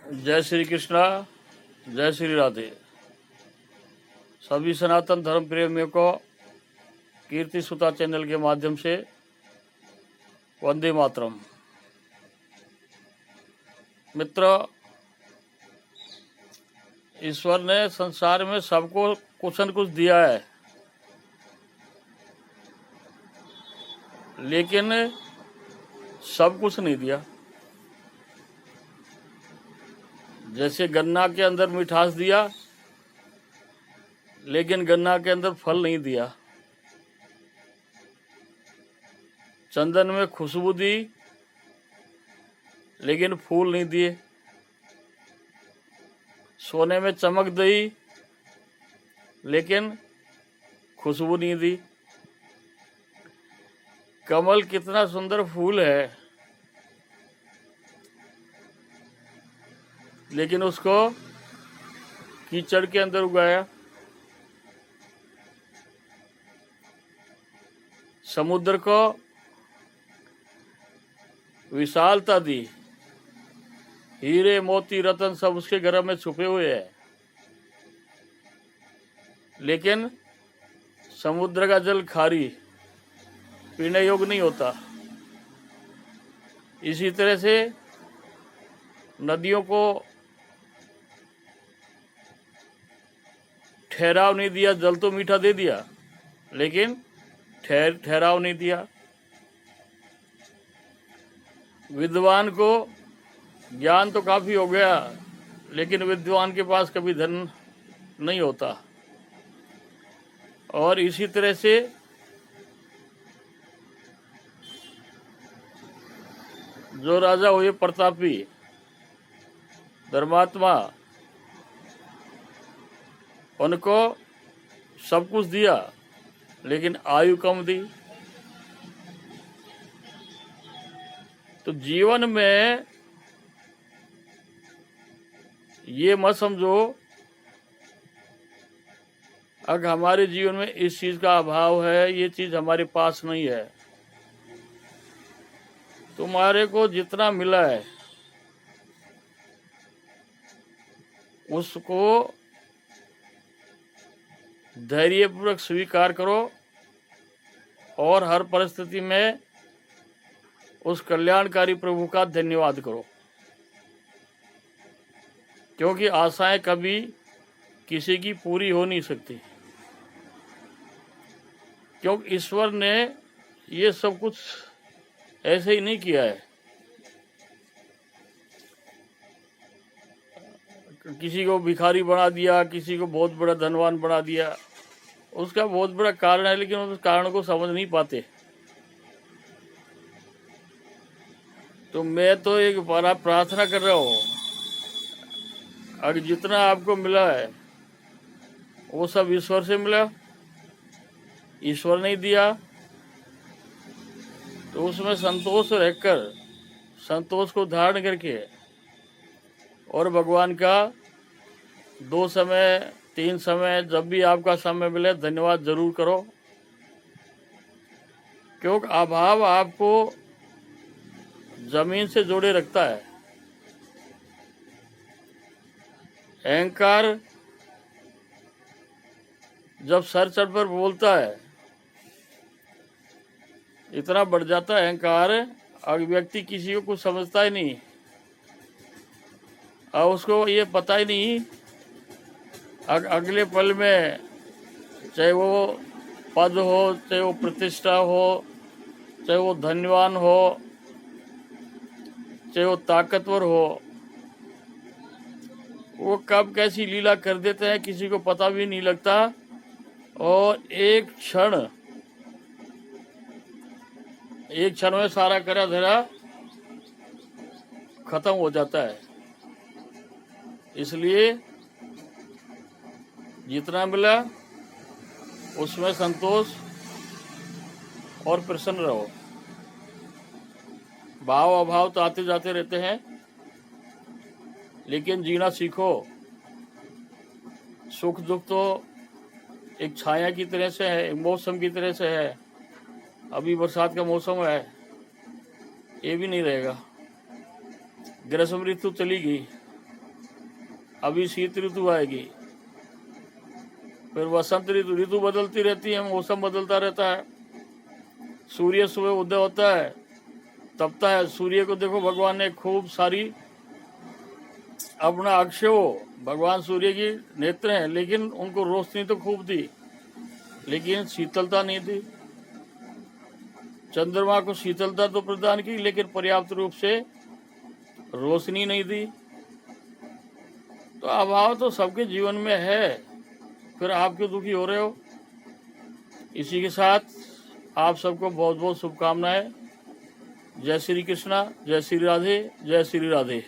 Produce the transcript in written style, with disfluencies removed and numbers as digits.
जय श्री कृष्णा, जय श्री राधे। सभी सनातन धर्म प्रेमियों को कीर्ति सुता चैनल के माध्यम से वंदे मातरम। मित्र, ईश्वर ने संसार में सबको कुछ न कुछ दिया है, लेकिन सब कुछ नहीं दिया। जैसे गन्ना के अंदर मिठास दिया, लेकिन गन्ना के अंदर फल नहीं दिया। चंदन में खुशबू दी, लेकिन फूल नहीं दिए। सोने में चमक दी, लेकिन खुशबू नहीं दी। कमल कितना सुंदर फूल है, लेकिन उसको कीचड़ के अंदर उगाया। समुद्र को विशालता दी, हीरे मोती रतन सब उसके गर्भ में छुपे हुए हैं, लेकिन समुद्र का जल खारी, पीने योग्य नहीं होता। इसी तरह से नदियों को ठहराव नहीं दिया। जल तो मीठा दे दिया, लेकिन ठहराव नहीं दिया। विद्वान को ज्ञान तो काफी हो गया, लेकिन विद्वान के पास कभी धन नहीं होता। और इसी तरह से जो राजा हुए प्रतापी, धर्मात्मा, उनको सब कुछ दिया, लेकिन आयु कम दी। तो जीवन में ये मत समझो अगर हमारे जीवन में इस चीज का अभाव है, ये चीज हमारे पास नहीं है। तुम्हारे को जितना मिला है उसको धैर्यपूर्वक स्वीकार करो और हर परिस्थिति में उस कल्याणकारी प्रभु का धन्यवाद करो, क्योंकि आशाएं कभी किसी की पूरी हो नहीं सकती। क्योंकि ईश्वर ने ये सब कुछ ऐसे ही नहीं किया है। किसी को भिखारी बना दिया, किसी को बहुत बड़ा धनवान बना दिया, उसका बहुत बड़ा कारण है, लेकिन उस कारण को समझ नहीं पाते। तो मैं तो एक बार प्रार्थना कर रहा हूँ, अगर जितना आपको मिला है वो सब ईश्वर से मिला, ईश्वर नहीं दिया, तो उसमें संतोष रहकर, संतोष को धारण करके, और भगवान का 2 समय 3 समय जब भी आपका समय मिले धन्यवाद जरूर करो। क्योंकि अभाव आपको जमीन से जोड़े रखता है। अहंकार जब सर चढ़ पर बोलता है, इतना बढ़ जाता है अहंकार, अगर व्यक्ति किसी को कुछ समझता ही नहीं, और उसको ये पता ही नहीं अगले पल में, चाहे वो पद हो, चाहे वो प्रतिष्ठा हो, चाहे वो धनवान हो, चाहे वो ताकतवर हो, वो कब कैसी लीला कर देते हैं किसी को पता भी नहीं लगता। और एक क्षण में सारा करा धरा खत्म हो जाता है। इसलिए जितना मिला उसमें संतोष और प्रसन्न रहो। भाव अभाव तो आते जाते रहते हैं, लेकिन जीना सीखो। सुख दुख तो एक छाया की तरह से है, एक मौसम की तरह से है। अभी बरसात का मौसम है, ये भी नहीं रहेगा। ग्रीष्म ऋतु चली गई, अभी शीत ऋतु आएगी, फिर वसंत ऋतु, ऋतु बदलती रहती है, मौसम बदलता रहता है। सूर्य सुबह उदय होता है, तपता है। सूर्य को देखो, भगवान ने खूब सारी अपना अक्षो, भगवान सूर्य की नेत्र हैं, लेकिन उनको रोशनी तो खूब दी, लेकिन शीतलता नहीं दी। चंद्रमा को शीतलता तो प्रदान की, लेकिन पर्याप्त रूप से रोशनी नहीं दी। तो अभाव तो सबके जीवन में है, फिर आप क्यों दुखी हो रहे हो? इसी के साथ आप सबको बहुत बहुत शुभकामनाएं। जय श्री कृष्णा, जय श्री राधे, जय श्री राधे।